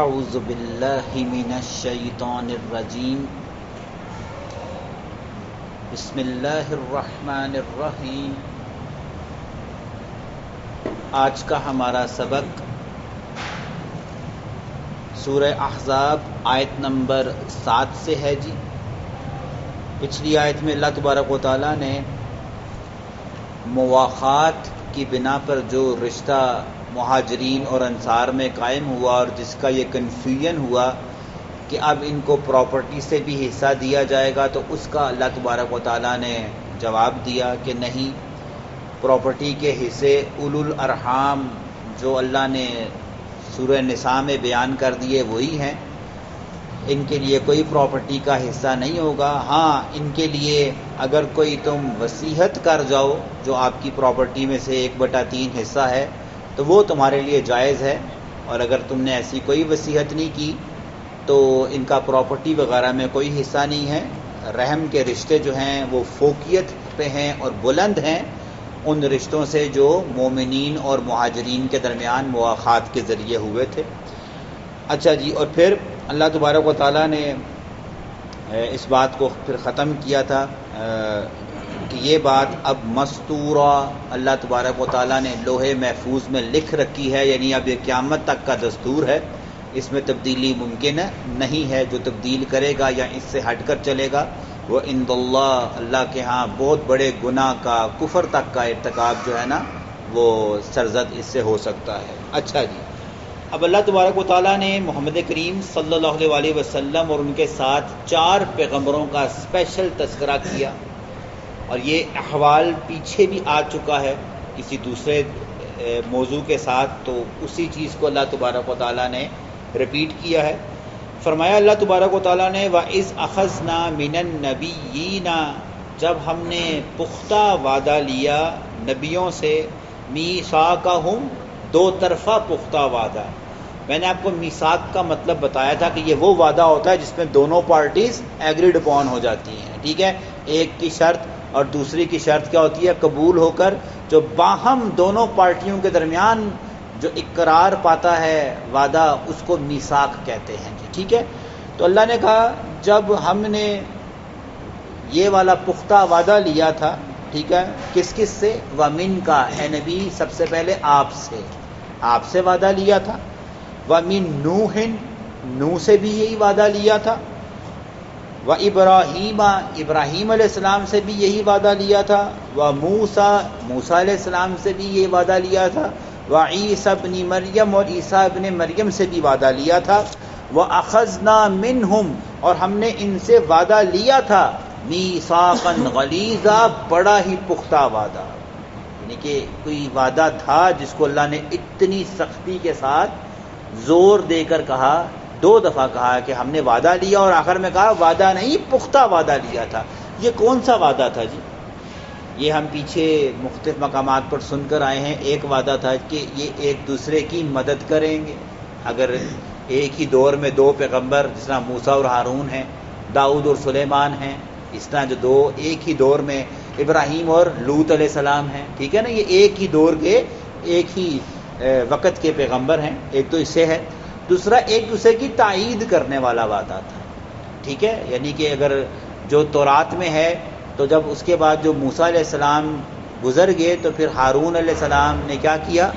اعوذ باللہ من الشیطان الرجیم بسم اللہ الرحمن الرحیم۔ آج کا ہمارا سبق سورہ احزاب آیت نمبر 7 سے ہے جی۔ پچھلی آیت میں اللہ تبارک و تعالیٰ نے مواخات کی بنا پر جو رشتہ مہاجرین اور انصار میں قائم ہوا اور جس کا یہ کنفیوژن ہوا کہ اب ان کو پراپرٹی سے بھی حصہ دیا جائے گا، تو اس کا اللہ تبارک و تعالیٰ نے جواب دیا کہ نہیں، پراپرٹی کے حصے اولو الارحام جو اللہ نے سورہ نساء میں بیان کر دیے وہی ہیں، ان کے لیے کوئی پراپرٹی کا حصہ نہیں ہوگا۔ ہاں، ان کے لیے اگر کوئی تم وصیت کر جاؤ جو آپ کی پراپرٹی میں سے 1/3 حصہ ہے تو وہ تمہارے لیے جائز ہے، اور اگر تم نے ایسی کوئی وصیت نہیں کی تو ان کا پراپرٹی وغیرہ میں کوئی حصہ نہیں ہے۔ رحم کے رشتے جو ہیں وہ فوقیت پہ ہیں اور بلند ہیں ان رشتوں سے جو مومنین اور مہاجرین کے درمیان مواخات کے ذریعے ہوئے تھے۔ اچھا جی، اور پھر اللہ تبارک و تعالیٰ نے اس بات کو پھر ختم کیا تھا کہ یہ بات اب مستورہ اللہ تبارک و تعالیٰ نے لوح محفوظ میں لکھ رکھی ہے، یعنی اب یہ قیامت تک کا دستور ہے، اس میں تبدیلی ممکن نہیں ہے۔ جو تبدیل کرے گا یا اس سے ہٹ کر چلے گا وہ عند اللہ کے ہاں بہت بڑے گناہ کا، کفر تک کا ارتکاب جو ہے نا وہ سرزد اس سے ہو سکتا ہے۔ اچھا جی، اب اللہ تبارک و تعالیٰ نے محمد کریم صلی اللہ علیہ وسلم اور ان کے ساتھ 4 پیغمبروں کا اسپیشل تذکرہ کیا، اور یہ احوال پیچھے بھی آ چکا ہے کسی دوسرے موضوع کے ساتھ، تو اسی چیز کو اللہ تبارک و تعالیٰ نے ریپیٹ کیا ہے۔ فرمایا اللہ تبارک و تعالیٰ نے وَإِذْ أَخَذْنَا مِنَ النَّبِيِّينَ، جب ہم نے پختہ وعدہ لیا نبیوں سے، میثاقہم، 2 طرفہ پختہ وعدہ۔ میں نے آپ کو میثاق کا مطلب بتایا تھا کہ یہ وہ وعدہ ہوتا ہے جس میں دونوں پارٹیز ایگریڈ اپون ہو جاتی ہیں، ٹھیک ہے، ایک کی شرط اور دوسری کی شرط کیا ہوتی ہے؟ قبول ہو کر جو باہم دونوں پارٹیوں کے درمیان جو اقرار پاتا ہے وعدہ، اس کو میثاق کہتے ہیں جی، ٹھیک ہے۔ تو اللہ نے کہا جب ہم نے یہ والا پختہ وعدہ لیا تھا، ٹھیک ہے، کس کس سے؟ وَمِن کا، اے نبی سب سے پہلے آپ سے وعدہ لیا تھا۔ وَمِن نوح، نوح سے بھی یہی وعدہ لیا تھا۔ وَإِبْرَاهِيمَ، ابراہیم علیہ السلام سے بھی یہی وعدہ لیا تھا۔ وَمُوسَى، موسیٰ علیہ السلام سے بھی یہ وعدہ لیا تھا۔ وَعِيسَى ابن مریم، اور عیسیٰ ابن مریم سے بھی وعدہ لیا تھا۔ وَأَخَذْنَا مِنْهُمْ، اور ہم نے ان سے وعدہ لیا تھا، مِيثَاقًا غَلِيظًا، بڑا ہی پختہ وعدہ، یعنی کہ کوئی وعدہ تھا جس کو اللہ نے اتنی سختی کے ساتھ زور دے کر کہا، 2 دفعہ کہا کہ ہم نے وعدہ لیا، اور آخر میں کہا وعدہ نہیں، پختہ وعدہ لیا تھا۔ یہ کون سا وعدہ تھا جی؟ یہ ہم پیچھے مختلف مقامات پر سن کر آئے ہیں۔ ایک وعدہ تھا کہ یہ ایک دوسرے کی مدد کریں گے، اگر ایک ہی دور میں 2 پیغمبر جس طرح موسیٰ اور ہارون ہیں، داؤد اور سلیمان ہیں، اس طرح جو 2 ایک ہی دور میں ابراہیم اور لوط علیہ السلام ہیں، ٹھیک ہے نا، یہ ایک ہی دور کے ایک ہی وقت کے پیغمبر ہیں۔ ایک تو اس سے ہے، دوسرا ایک دوسرے کی تائید کرنے والا وعدہ تھا، ٹھیک ہے، یعنی کہ اگر جو تورات میں ہے تو جب اس کے بعد جو موسیٰ علیہ السلام گزر گئے تو پھر ہارون علیہ السلام نے کیا کیا؟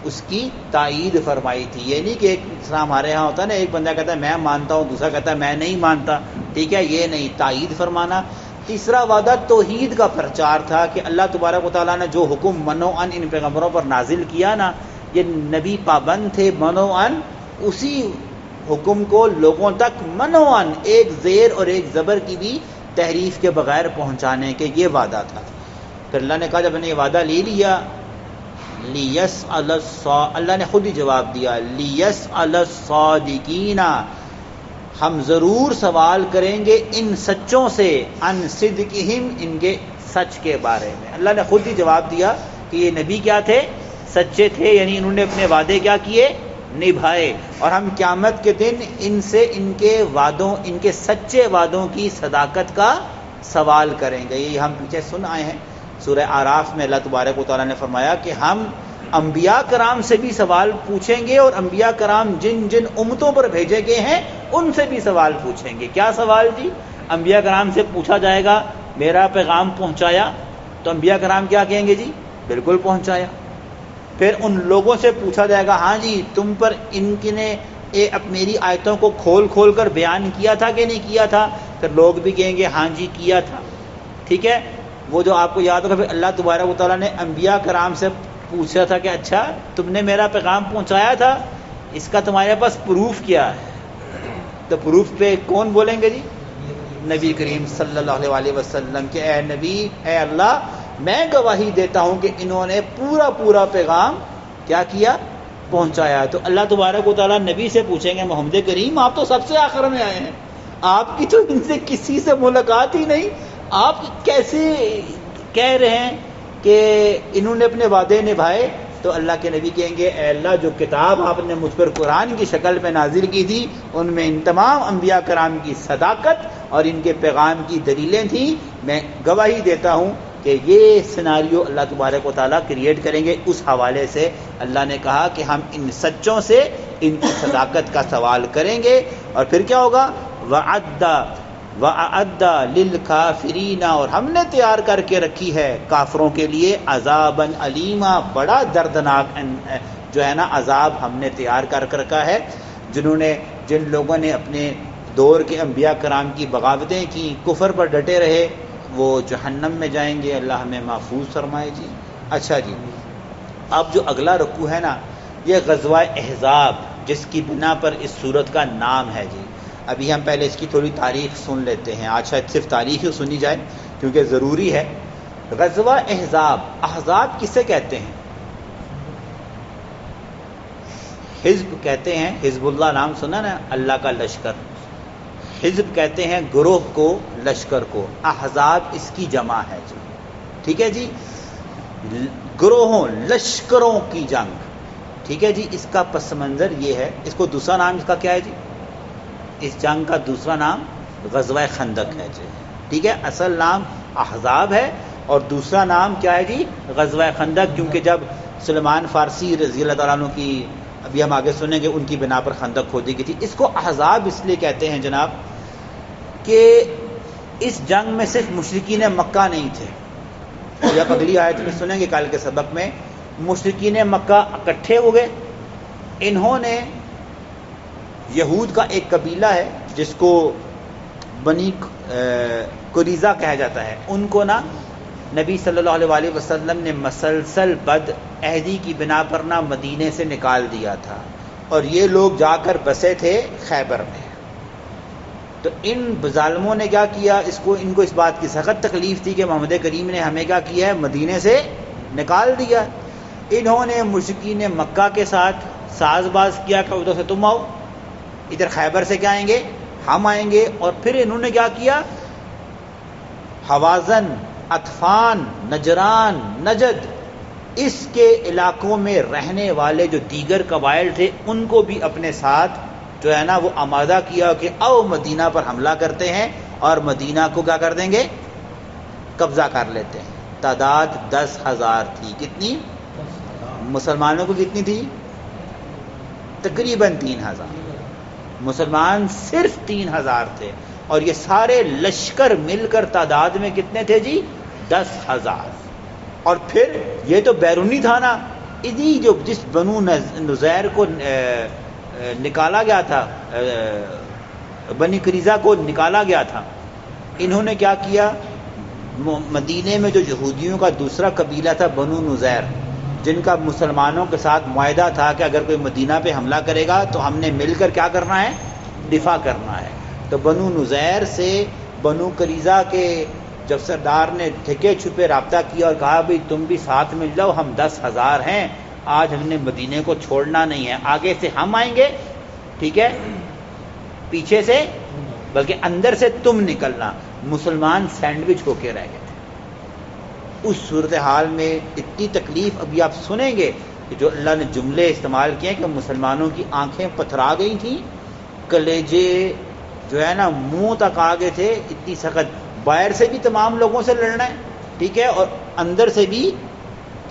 اس کی تائید فرمائی تھی۔ یہ نہیں کہ ایک طرح ہمارے ہاں ہوتا ہے نا، ایک بندہ کہتا ہے میں مانتا ہوں، دوسرا کہتا ہے میں نہیں مانتا، ٹھیک ہے، یہ نہیں، تائید فرمانا۔ تیسرا وعدہ توحید کا پرچار تھا کہ اللہ تبارک و تعالیٰ نے جو حکم منوعاً ان پیغمبروں پر نازل کیا نا، یہ نبی پابند تھے منوعاً اسی حکم کو لوگوں تک منوعاً ایک زیر اور ایک زبر کی بھی تحریف کے بغیر پہنچانے کے، یہ وعدہ تھا۔ پھر اللہ نے کہا جب نے یہ وعدہ لے لیا، اللہ نے خود ہی جواب دیا، لیسأل الصادقین، ہم ضرور سوال کریں گے ان سچوں سے، عن صدقہم، ان کے سچ کے بارے میں۔ اللہ نے خود ہی جواب دیا کہ یہ نبی کیا تھے؟ سچے تھے، یعنی انہوں نے اپنے وعدے کیا کیے؟ نبھائے، اور ہم قیامت کے دن ان سے ان کے وعدوں، ان کے سچے وعدوں کی صداقت کا سوال کریں گے۔ یہ ہم پیچھے سن آئے ہیں، سورہ اعراف میں اللہ تبارک و تعالیٰ نے فرمایا کہ ہم انبیاء کرام سے بھی سوال پوچھیں گے، اور انبیاء کرام جن جن امتوں پر بھیجے گئے ہیں ان سے بھی سوال پوچھیں گے۔ کیا سوال جی؟ انبیاء کرام سے پوچھا جائے گا میرا پیغام پہنچایا؟ تو انبیاء کرام کیا کہیں گے جی؟ بالکل پہنچایا۔ پھر ان لوگوں سے پوچھا جائے گا ہاں جی تم پر ان کی نے میری آیتوں کو کھول کھول کر بیان کیا تھا کہ نہیں کیا تھا؟ پھر لوگ بھی کہیں گے ہاں جی کیا تھا۔ ٹھیک ہے، وہ جو آپ کو یاد ہوگا پھر اللہ تبارک و تعالیٰ نے انبیاء کرام سے پوچھا تھا کہ اچھا تم نے میرا پیغام پہنچایا تھا، اس کا تمہارے پاس پروف کیا ہے؟ تو پروف پہ کون بولیں گے جی؟ نبی کریم صلی اللہ علیہ وسلم کہ اے نبی، اے اللہ میں گواہی دیتا ہوں کہ انہوں نے پورا پیغام کیا کیا؟ پہنچایا۔ تو اللہ تبارک و تعالیٰ نبی سے پوچھیں گے محمد کریم آپ تو سب سے آخر میں آئے ہیں، آپ کی تو ان سے کسی سے ملاقات ہی نہیں، آپ کیسے کہہ رہے ہیں کہ انہوں نے اپنے وعدے نبھائے؟ تو اللہ کے نبی کہیں گے اے اللہ جو کتاب آپ نے مجھ پر قرآن کی شکل میں نازل کی تھی ان میں ان تمام انبیاء کرام کی صداقت اور ان کے پیغام کی دلیلیں تھیں، میں گواہی دیتا ہوں کہ یہ سیناریو اللہ تبارک و تعالیٰ کریٹ کریں گے۔ اس حوالے سے اللہ نے کہا کہ ہم ان سچوں سے ان کی صداقت کا سوال کریں گے، اور پھر کیا ہوگا؟ وَأَعَدَّ لِلْكَافِرِينَ، اور ہم نے تیار کر کے رکھی ہے کافروں کے لیے عذابًا علیما، بڑا دردناک جو ہے نا عذاب ہم نے تیار کر رکھا ہے۔ جن لوگوں نے اپنے دور کے انبیاء کرام کی بغاوتیں کی، کفر پر ڈٹے رہے، وہ جہنم میں جائیں گے، اللہ ہمیں محفوظ فرمائے جی۔ اچھا جی، اب جو اگلا رکوع ہے نا یہ غزوہ احزاب جس کی بنا پر اس سورت کا نام ہے جی۔ ابھی ہم پہلے اس کی تھوڑی تاریخ سن لیتے ہیں، آج شاید صرف تاریخ ہی سنی جائے کیونکہ ضروری ہے۔ غزوہ احزاب، احزاب کسے کہتے ہیں؟ حزب کہتے ہیں، حزب اللہ نام سنا نا، اللہ کا لشکر۔ حزب کہتے ہیں گروہ کو، لشکر کو۔ احزاب اس کی جمع ہے جی، ٹھیک ہے جی، گروہوں لشکروں کی جنگ، ٹھیک ہے جی۔ اس کا پس منظر یہ ہے، اس کو دوسرا نام اس کا کیا ہے جی؟ اس جنگ کا دوسرا نام غزوہ خندق ہے جی، ٹھیک ہے۔ اصل نام احزاب ہے اور دوسرا نام کیا ہے جی؟ غزوہ خندق، کیونکہ جب سلمان فارسی رضی اللہ تعالیٰ عنہ کی، ابھی ہم آگے سنیں گے، ان کی بنا پر خندق کھودی گئی تھی۔ اس کو احزاب اس لیے کہتے ہیں جناب کہ اس جنگ میں صرف مشرکین مکہ نہیں تھے، یا اگلی آیت میں سنیں گے کل کے سبق میں، مشرکین مکہ اکٹھے ہو گئے۔ انہوں نے یہود کا ایک قبیلہ ہے جس کو بنی قریظہ کہا جاتا ہے، ان کو نا نبی صلی اللہ علیہ وسلم نے مسلسل بد عہدی کی بنا پر نا مدینے سے نکال دیا تھا، اور یہ لوگ جا کر بسے تھے خیبر میں۔ تو ان ظالموں نے کیا کیا، ان کو اس بات کی سخت تکلیف تھی کہ محمد کریم نے ہمیں کیا کیا ہے، مدینے سے نکال دیا۔ انہوں نے مشرکین مکہ کے ساتھ ساز باز کیا کہ ادھر سے تم آؤ، ادھر خیبر سے کیا آئیں گے، ہم آئیں گے۔ اور پھر انہوں نے کیا کیا، حوازن، اطفان، نجران، نجد، اس کے علاقوں میں رہنے والے جو دیگر قبائل تھے ان کو بھی اپنے ساتھ جو ہے نا وہ آمادہ کیا کہ آؤ مدینہ پر حملہ کرتے ہیں اور مدینہ کو کیا کر دیں گے، قبضہ کر لیتے ہیں۔ تعداد 10,000 تھی، کتنی؟ مسلمانوں کو کتنی تھی؟ تقریباً 3,000، مسلمان صرف 3,000 تھے، اور یہ سارے لشکر مل کر تعداد میں کتنے تھے جی؟ 10,000۔ اور پھر یہ تو بیرونی تھا نا، جس بنو نذیر کو نکالا گیا تھا، بنی قریظہ کو نکالا گیا تھا، انہوں نے کیا کیا، مدینے میں جو یہودیوں کا دوسرا قبیلہ تھا بنو نذیر، جن کا مسلمانوں کے ساتھ معاہدہ تھا کہ اگر کوئی مدینہ پہ حملہ کرے گا تو ہم نے مل کر کیا کرنا ہے، دفاع کرنا ہے۔ تو بنو نذیر سے بنو قریظہ کے جب سردار نے ٹھکے چھپے رابطہ کیا اور کہا بھئی تم بھی ساتھ مل جاؤ، ہم 10,000 ہیں، آج ہم نے مدینے کو چھوڑنا نہیں ہے، آگے سے ہم آئیں گے، ٹھیک ہے، پیچھے سے بلکہ اندر سے تم نکلنا۔ مسلمان سینڈوچ ہو کے رہ گئے تھے۔ اس صورتحال میں اتنی تکلیف، ابھی آپ سنیں گے کہ جو اللہ نے جملے استعمال کیے کہ مسلمانوں کی آنکھیں پتھرا گئی تھیں، کلیجے جو ہے نا منہ تک آ گئے تھے، اتنی سخت، باہر سے بھی تمام لوگوں سے لڑنا ہے، ٹھیک ہے، اور اندر سے بھی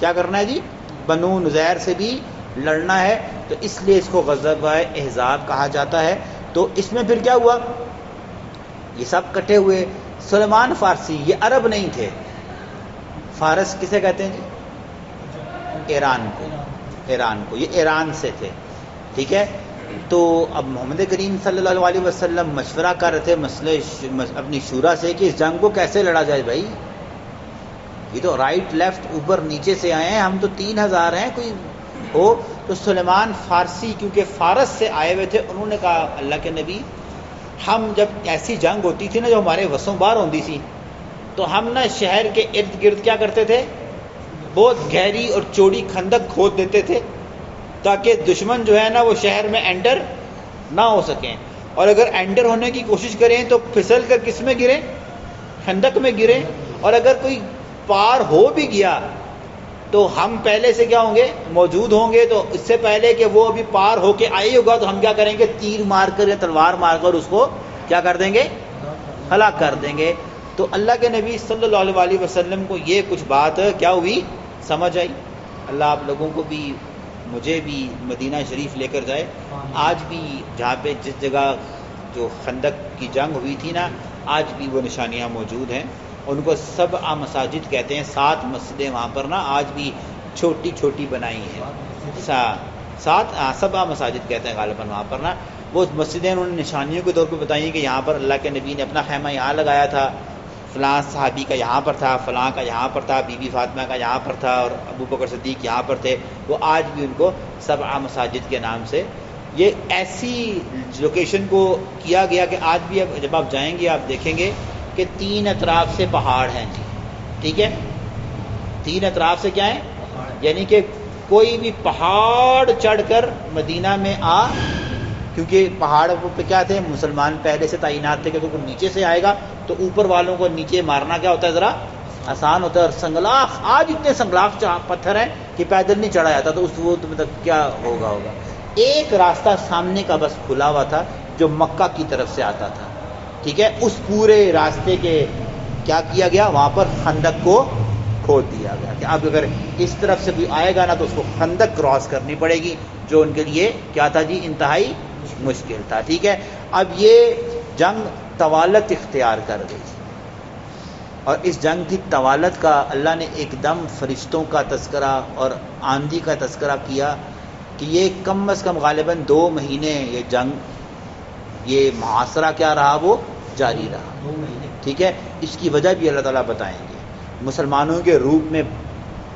کیا کرنا ہے جی، بنو نذیر سے بھی لڑنا ہے، تو اس لیے اس کو غزوہ احزاب کہا جاتا ہے۔ تو اس میں پھر کیا ہوا، یہ سب کٹے ہوئے۔ سلیمان فارسی یہ عرب نہیں تھے، فارس کسے کہتے ہیں جی؟ ایران کو، یہ ایران سے تھے، ٹھیک ہے۔ تو اب محمد کریم صلی اللہ علیہ وسلم مشورہ کر رہے تھے مسئلے اپنی شورا سے کہ اس جنگ کو کیسے لڑا جائے بھائی، یہ تو رائٹ لیفٹ اوپر نیچے سے آئے ہیں، ہم تو 3000 ہیں، کوئی ہو۔ تو سلیمان فارسی کیونکہ فارس سے آئے ہوئے تھے، انہوں نے کہا اللہ کے نبی، ہم جب ایسی جنگ ہوتی تھی نا جو ہمارے وسوں باہر ہوتی تھی، تو ہم نا شہر کے ارد گرد کیا کرتے تھے، بہت گہری اور چوڑی خندق کھود دیتے تھے تاکہ دشمن جو ہے نا وہ شہر میں انٹر نہ ہو سکیں، اور اگر انٹر ہونے کی کوشش کریں تو پھسل کر کس میں گریں، خندق میں گریں، اور اگر کوئی پار ہو بھی گیا تو ہم پہلے سے کیا ہوں گے، موجود ہوں گے، تو اس سے پہلے کہ وہ ابھی پار ہو کے آئی ہوگا تو ہم کیا کریں گے، تیر مار کر یا تلوار مار کر اس کو کیا کر دیں گے، ہلاک کر دیں گے۔ تو اللہ کے نبی صلی اللہ علیہ وسلم کو یہ کچھ بات کیا ہوئی، سمجھ آئی۔ اللہ آپ لوگوں کو بھی مجھے بھی مدینہ شریف لے کر جائے۔ آج بھی جہاں پہ جس جگہ جو خندق کی جنگ ہوئی تھی نا، آج بھی وہ نشانیاں موجود ہیں، ان کو سبع مساجد کہتے ہیں، 7 مسجدیں وہاں پر نا آج بھی چھوٹی چھوٹی بنائی ہیں، 7 سبع مساجد کہتے ہیں غالباً وہاں پر نا۔ وہ مسجدیں انہوں نے نشانیوں کے طور پہ بتائی ہیں کہ یہاں پر اللہ کے نبی نے اپنا خیمہ یہاں لگایا تھا، فلاں صحابی کا یہاں پر تھا، فلاں کا یہاں پر تھا، بی بی فاطمہ کا یہاں پر تھا، اور ابو بکر صدیق یہاں پر تھے۔ وہ آج بھی ان کو سبع مساجد کے نام سے، یہ ایسی لوکیشن کو کیا گیا کہ آج بھی جب آپ جائیں گے آپ دیکھیں گے کہ 3 اطراف سے پہاڑ ہیں جی، ٹھیک ہے، 3 اطراف سے کیا ہیں، یعنی کہ کوئی بھی پہاڑ چڑھ کر مدینہ میں کیونکہ پہاڑ پہ کیا تھے، مسلمان پہلے سے تعینات تھے کہ تو نیچے سے آئے گا تو اوپر والوں کو نیچے مارنا کیا ہوتا ہے، ذرا آسان ہوتا ہے۔ اور سنگلاخ، آج اتنے سنگلاخ پتھر ہیں کہ پیدل نہیں چڑھا جاتا، تو اس وہ مطلب کیا ہوگا۔ ایک راستہ سامنے کا بس کھلا ہوا تھا جو مکہ کی طرف سے آتا تھا، ٹھیک ہے، اس پورے راستے کے کیا کیا گیا، وہاں پر خندق کو کھود دیا گیا کہ اب اگر اس طرف سے بھی آئے گا نا تو اس کو خندق کراس کرنی پڑے گی، جو ان کے لیے کیا تھا جی، انتہائی مشکل تھا، ٹھیک ہے۔ اب یہ جنگ طوالت اختیار کر گئی، اور اس جنگ کی طوالت کا اللہ نے ایک دم فرشتوں کا تذکرہ اور آندھی کا تذکرہ کیا کہ یہ کم از کم غالباً 2 مہینے یہ جنگ، یہ محاصرہ کیا رہا، وہ جاری رہا، 2 مہینے، ٹھیک ہے۔ اس کی وجہ بھی اللہ تعالیٰ بتائیں گے۔ مسلمانوں کے روپ میں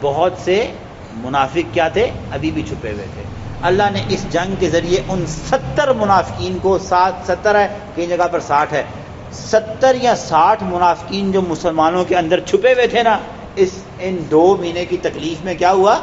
بہت سے منافق کیا تھے، ابھی بھی چھپے ہوئے تھے۔ اللہ نے اس جنگ کے ذریعے ان 70 منافقین کو، 70 ہے کئی جگہ پر 60 ہے، 70 یا 60 منافقین جو مسلمانوں کے اندر چھپے ہوئے تھے نا، ان 2 مہینے کی تکلیف میں کیا ہوا،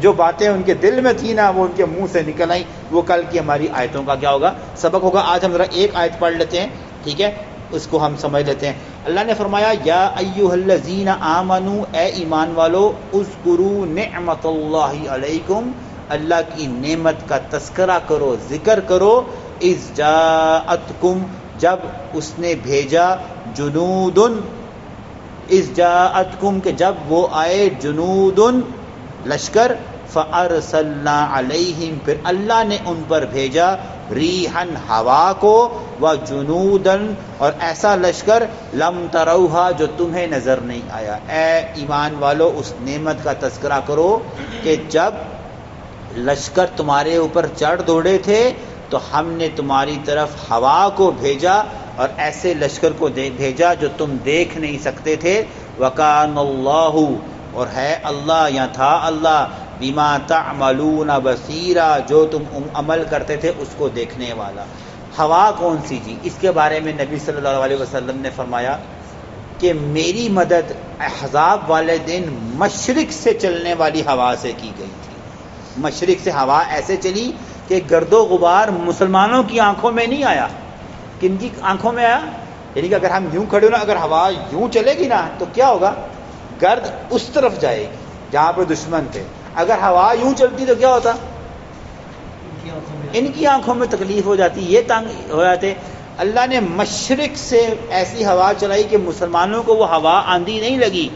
جو باتیں ان کے دل میں تھی نا وہ ان کے منہ سے نکل آئیں۔ وہ کل کی ہماری آیتوں کا کیا ہوگا، سبق ہوگا۔ آج ہم ذرا ایک آیت پڑھ لیتے ہیں، ٹھیک ہے، اس کو ہم سمجھ لیتے ہیں۔ اللہ نے فرمایا، یا ایھا الذین آمنوا، اے ایمان والو، اذکروا نعمت اللہ علیکم، اللہ کی نعمت کا تذکرہ کرو، ذکر کرو، اذ جاءتکم، جب اس نے بھیجا، جنودن، اذ جاءتکم، کہ جب وہ آئے، جنودن، لشکر، فارسلنا علیہم، پھر اللہ نے ان پر بھیجا، ریحن، ہوا کو، وجنودن، اور ایسا لشکر، لم تروہا، جو تمہیں نظر نہیں آیا۔ اے ایمان والو، اس نعمت کا تذکرہ کرو کہ جب لشکر تمہارے اوپر چڑھ دوڑے تھے تو ہم نے تمہاری طرف ہوا کو بھیجا اور ایسے لشکر کو بھیجا جو تم دیکھ نہیں سکتے تھے۔ وَكَانَ اللَّهُ، اور ہے اللہ یا تھا اللہ، بِمَا تَعْمَلُونَ بَصِيرًا، جو تم عمل کرتے تھے اس کو دیکھنے والا۔ ہوا کون سی جی؟ اس کے بارے میں نبی صلی اللہ علیہ وسلم نے فرمایا کہ میری مدد احزاب والے دن مشرق سے چلنے والی ہوا سے کی گئی تھی۔ مشرق سے ہوا ایسے چلی کہ گرد و غبار مسلمانوں کی آنکھوں میں نہیں آیا۔ کن کی آنکھوں میں آیا؟ یعنی کہ اگر ہم یوں کھڑے ہو نا، اگر ہوا یوں چلے گی نا تو کیا ہوگا، گرد اس طرف جائے گی جہاں پہ دشمن تھے۔ اگر ہوا یوں چلتی تو کیا ہوتا، ان کی آنکھوں میں تکلیف ہو جاتی، یہ تنگ ہو جاتے۔ اللہ نے مشرق سے ایسی ہوا چلائی کہ مسلمانوں کو وہ ہوا آندھی نہیں لگی۔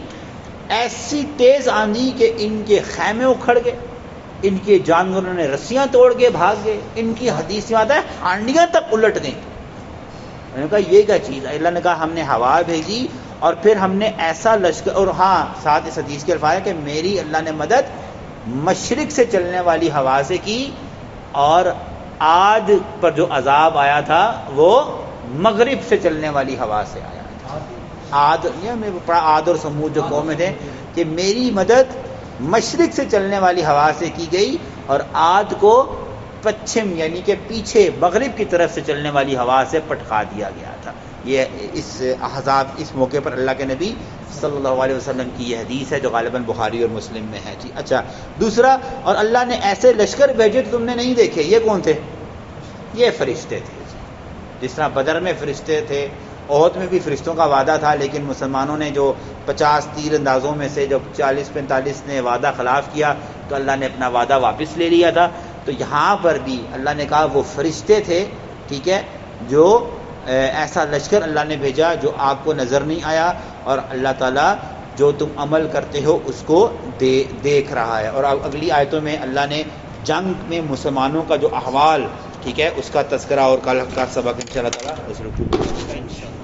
ایسی تیز آندھی کہ ان کے خیمے اکھڑ گئے، ان کے جانوروں نے رسیاں توڑ کے بھاگ گئے، ان کی حدیث میں آتا ہے ہانڈیاں تک الٹ گئیں۔ انہوں نے کہا یہ کیا چیز ہے؟ اللہ نے کہا ہم نے ہوا بھیجی اور پھر ہم نے ایسا لشکر، اور ہاں ساتھ اس حدیث کے الفاظ ہے کہ میری اللہ نے مدد مشرق سے چلنے والی ہوا سے کی، اور عاد پر جو عذاب آیا تھا وہ مغرب سے چلنے والی ہوا سے آیا تھا۔ عاد یہ میں پڑھا، عاد اور سمود جو قومیں تھے کہ میری مدد مشرق سے چلنے والی ہوا سے کی گئی، اور عاد کو پچھم یعنی کہ پیچھے مغرب کی طرف سے چلنے والی ہوا سے پٹکا دیا گیا تھا۔ یہ اس احزاب اس موقع پر اللہ کے نبی صلی اللہ علیہ وسلم کی یہ حدیث ہے جو غالباً بخاری اور مسلم میں ہے جی۔ اچھا دوسرا، اور اللہ نے ایسے لشکر بھیجے تو تم نے نہیں دیکھے، یہ کون تھے؟ یہ فرشتے تھے جی۔ جس طرح بدر میں فرشتے تھے، احد میں بھی فرشتوں کا وعدہ تھا، لیکن مسلمانوں نے جو 50 تیر اندازوں میں سے جو 40-45 نے وعدہ خلاف کیا تو اللہ نے اپنا وعدہ واپس لے لیا تھا۔ تو یہاں پر بھی اللہ نے کہا وہ فرشتے تھے، ٹھیک ہے، جو ایسا لشکر اللہ نے بھیجا جو آپ کو نظر نہیں آیا، اور اللہ تعالیٰ جو تم عمل کرتے ہو اس کو دیکھ رہا ہے۔ اور اب اگلی آیتوں میں اللہ نے جنگ میں مسلمانوں کا جو احوال، ٹھیک ہے، اس کا تذکرہ اور کل کا سبق انشاءاللہ تعالیٰ